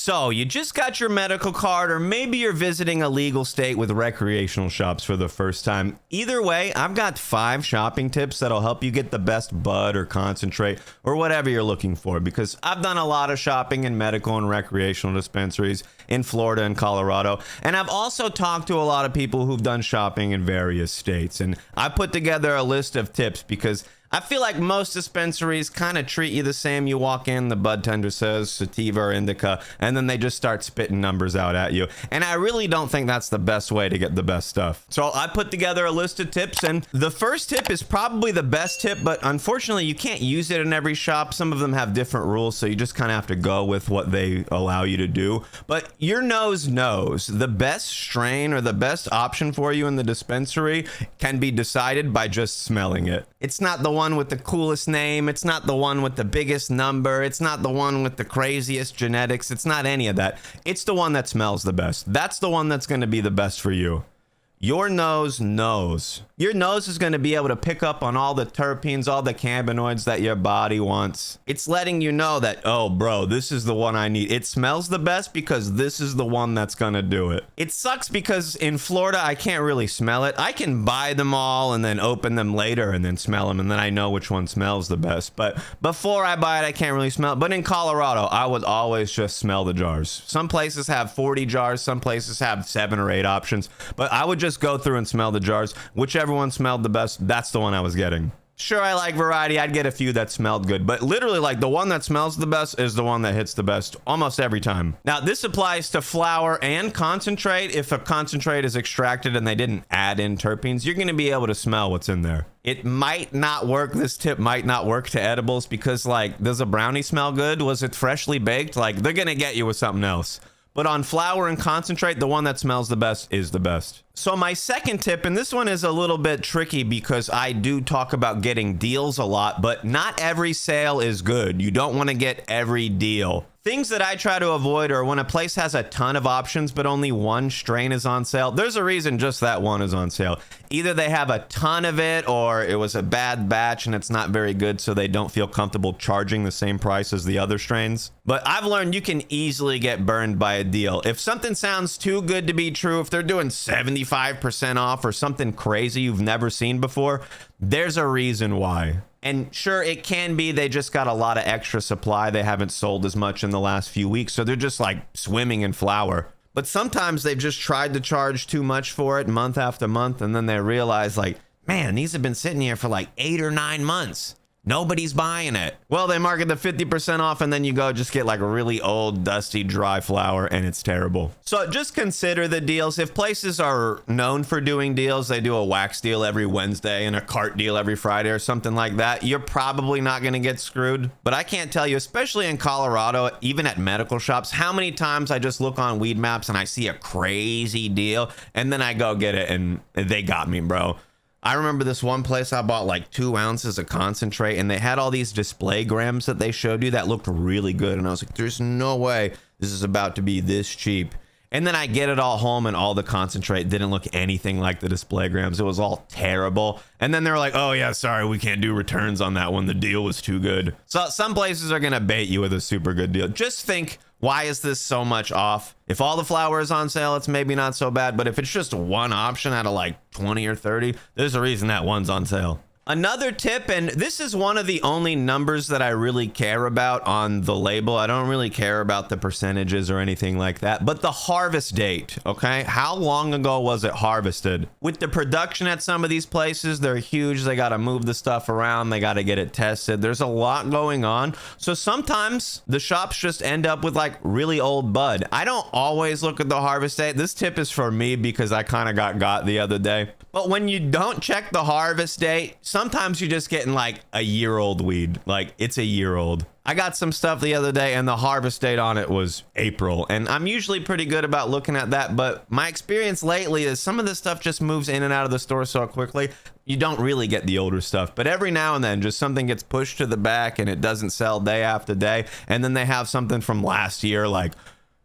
So you just got your medical card, or maybe you're visiting a legal state with recreational shops for the first time. Either way, I've got 5 shopping tips that'll help you get the best bud or concentrate or whatever you're looking for, because I've done a lot of shopping in medical and recreational dispensaries in Florida and Colorado, and I've also talked to a lot of people who've done shopping in various states, and I put together a list of tips because I feel like most dispensaries kind of treat you the same. You walk in, the bud tender says sativa or indica, and then they just start spitting numbers out at you. And I really don't think that's the best way to get the best stuff. So I put together a list of tips, and the first tip is probably the best tip, but unfortunately you can't use it in every shop. Some of them have different rules, so you just kind of have to go with what they allow you to do. But your nose knows the best strain or the best option for you in the dispensary can be decided by just smelling it. It's not the one with the coolest name. It's not the one with the biggest number. It's not the one with the craziest genetics. It's not any of that. It's the one that smells the best. That's the one that's going to be the best for you. Your nose knows. Your nose is going to be able to pick up on all the terpenes, all the cannabinoids that your body wants. It's letting you know that, oh, bro, this is the one I need. It smells the best because this is the one that's going to do it. It sucks because in Florida, I can't really smell it. I can buy them all and then open them later and then smell them, and then I know which one smells the best. But before I buy it, I can't really smell it. But in Colorado, I would always just smell the jars. Some places have 40 jars. Some places have 7 or 8 options. But I would just go through and smell the jars. Whichever one smelled the best, that's the one I was getting. Sure, I like variety. I'd get a few that smelled good, but literally, like, the one that smells the best is the one that hits the best almost every time. Now, this applies to flower and concentrate. If a concentrate is extracted and they didn't add in terpenes, you're going to be able to smell what's in there. It might not work. This tip might not work to edibles because, like, does a brownie smell good? Was it freshly baked? Like, they're going to get you with something else. But on flower and concentrate, the one that smells the best is the best. So my second tip, and this one is a little bit tricky because I do talk about getting deals a lot, but not every sale is good. You don't want to get every deal. Things that I try to avoid are when a place has a ton of options, but only one strain is on sale. There's a reason just that one is on sale. Either they have a ton of it, or it was a bad batch and it's not very good, so they don't feel comfortable charging the same price as the other strains. But I've learned you can easily get burned by a deal. If something sounds too good to be true, if they're doing 75% off or something crazy you've never seen before, there's a reason why. And sure, it can be they just got a lot of extra supply. They haven't sold as much in the last few weeks, so they're just like swimming in flour. But sometimes they've just tried to charge too much for it month after month, and then they realize, like, man, these have been sitting here for like 8 or 9 months. Nobody's buying it. Well, they market the 50% off, and then you go just get like a really old, dusty, dry flower, and it's terrible. So just consider the deals. If places are known for doing deals, they do a wax deal every Wednesday and a cart deal every Friday or something like that, you're probably not going to get screwed. But I can't tell you, especially in Colorado, even at medical shops, how many times I just look on Weed Maps and I see a crazy deal, and then I go get it, and they got me, bro. I remember this one place I bought like 2 ounces of concentrate, and they had all these display grams that they showed you that looked really good. And I was like, there's no way this is about to be this cheap. And then I get it all home, and all the concentrate didn't look anything like the display grams. It was all terrible. And then they were like, oh yeah, sorry, we can't do returns on that one. The deal was too good. So some places are going to bait you with a super good deal. Just think, why is this so much off? If all the flour is on sale, it's maybe not so bad. But if it's just one option out of like 20 or 30, there's a reason that one's on sale. Another tip, and this is one of the only numbers that I really care about on the label. I don't really care about the percentages or anything like that, but the harvest date, okay? How long ago was it harvested? With the production at some of these places, they're huge. They got to move the stuff around. They got to get it tested. There's a lot going on. So sometimes the shops just end up with like really old bud. I don't always look at the harvest date. This tip is for me because I kind of got the other day. But when you don't check the harvest date, sometimes you're just getting like a year-old weed. Like, it's a year old. I got some stuff the other day and the harvest date on it was April. And I'm usually pretty good about looking at that. But my experience lately is some of this stuff just moves in and out of the store so quickly, you don't really get the older stuff. But every now and then, just something gets pushed to the back and it doesn't sell day after day. And then they have something from last year, like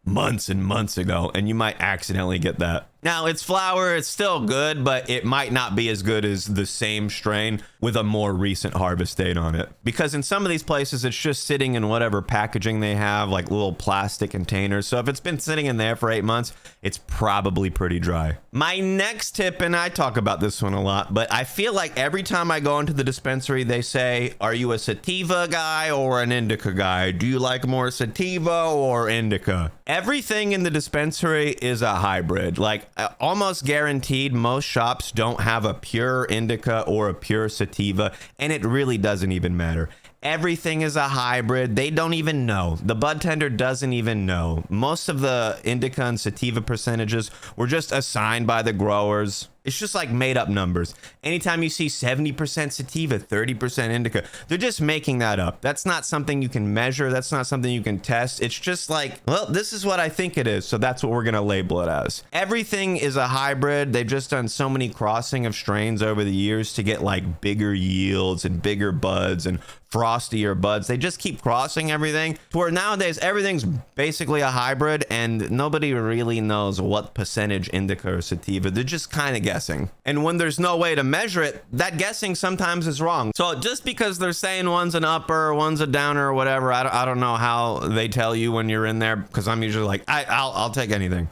months and months ago, and you might accidentally get that. Now, it's flour, it's still good, but it might not be as good as the same strain with a more recent harvest date on it. Because in some of these places, it's just sitting in whatever packaging they have, like little plastic containers. So if it's been sitting in there for 8 months, it's probably pretty dry. My next tip, and I talk about this one a lot, but I feel like every time I go into the dispensary, they say, are you a sativa guy or an indica guy? Do you like more sativa or indica? Everything in the dispensary is a hybrid. Like, almost guaranteed, most shops don't have a pure indica or a pure sativa, and it really doesn't even matter. Everything is a hybrid. They don't even know. The bud tender doesn't even know. Most of the indica and sativa percentages were just assigned by the growers. It's just like made up numbers. Anytime you see 70% sativa, 30% indica, they're just making that up. That's not something you can measure. That's not something you can test. It's just like, well, this is what I think it is, so that's what we're going to label it as. Everything is a hybrid. They've just done so many crossing of strains over the years to get like bigger yields and bigger buds and frostier buds. They just keep crossing everything to where nowadays everything's basically a hybrid and nobody really knows what percentage indica or sativa. They're just kind of guessing. And when there's no way to measure it, that guessing sometimes is wrong. So just because they're saying one's an upper, one's a downer or whatever, I don't know how they tell you when you're in there, because I'm usually like, I'll take anything.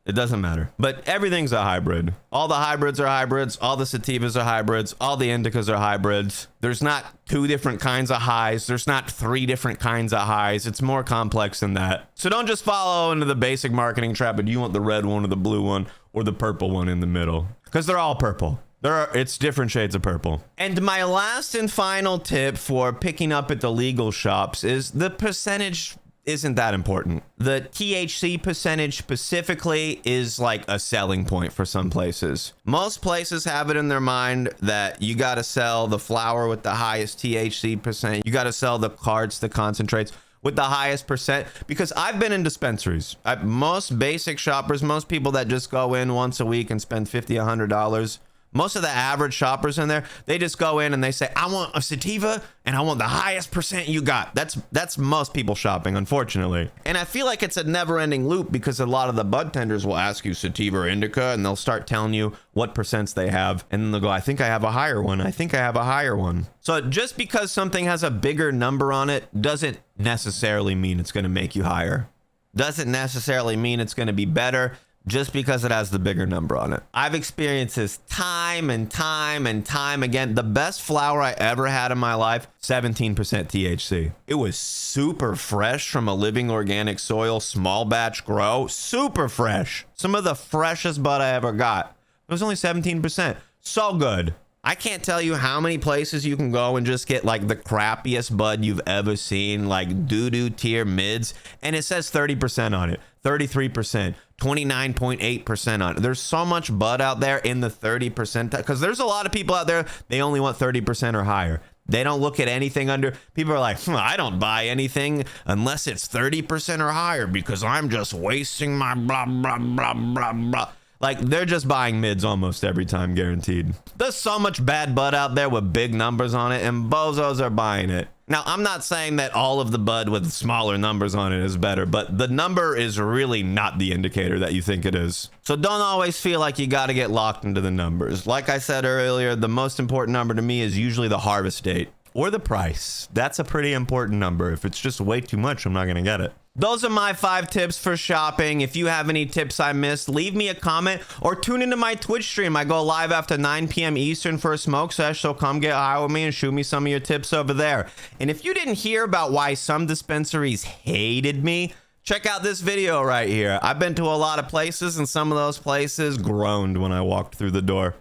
It doesn't matter. But everything's a hybrid. All the hybrids are hybrids. All the sativas are hybrids. All the indicas are hybrids. There's not 2 different kinds of highs. There's not 3 different kinds of highs. It's more complex than that. So don't just follow into the basic marketing trap, but you want the red one or the blue one or the purple one in the middle, because they're all purple. It's different shades of purple. And my last and final tip for picking up at the legal shops is the percentage isn't that important. The THC percentage specifically is like a selling point for some places. Most places have it in their mind that you got to sell the flower with the highest THC percent. You got to sell the carts, the concentrates with the highest percent, because I've been in dispensaries. Most basic shoppers, most people that just go in once a week and spend $50, $100, most of the average shoppers in there, they just go in and they say, I want a sativa and I want the highest percent you got. That's most people shopping, unfortunately. And I feel like it's a never-ending loop, because a lot of the bud tenders will ask you sativa or indica, and they'll start telling you what percents they have, and then they'll go, I think I have a higher one. I think I have a higher one. So just because something has a bigger number on it doesn't necessarily mean it's going to make you higher. Doesn't necessarily mean it's going to be better just because it has the bigger number on it. I've experienced this time and time and time again. The best flower I ever had in my life, 17% THC. It was super fresh from a living organic soil, small batch grow, super fresh. Some of the freshest bud I ever got. It was only 17%. So good. I can't tell you how many places you can go and just get like the crappiest bud you've ever seen, like doo-doo tier mids, and it says 30% on it, 33%, 29.8% on it. There's so much bud out there in the 30%, because there's a lot of people out there, they only want 30% or higher. They don't look at anything under. People are like, I don't buy anything unless it's 30% or higher, because I'm just wasting my blah, blah, blah, blah, blah. Like, they're just buying mids almost every time, guaranteed. There's so much bad bud out there with big numbers on it, and bozos are buying it. Now, I'm not saying that all of the bud with smaller numbers on it is better, but the number is really not the indicator that you think it is. So don't always feel like you got to get locked into the numbers. Like I said earlier, the most important number to me is usually the harvest date or the price. That's a pretty important number. If it's just way too much, I'm not going to get it. Those are my 5 tips for shopping. If you have any tips I missed, leave me a comment or tune into my Twitch stream. I go live after 9 p.m. Eastern for a smoke sesh, so come get high with me and shoot me some of your tips over there. And if you didn't hear about why some dispensaries hated me, check out this video right here. I've been to a lot of places, and some of those places groaned when I walked through the door.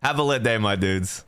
Have a lit day, my dudes.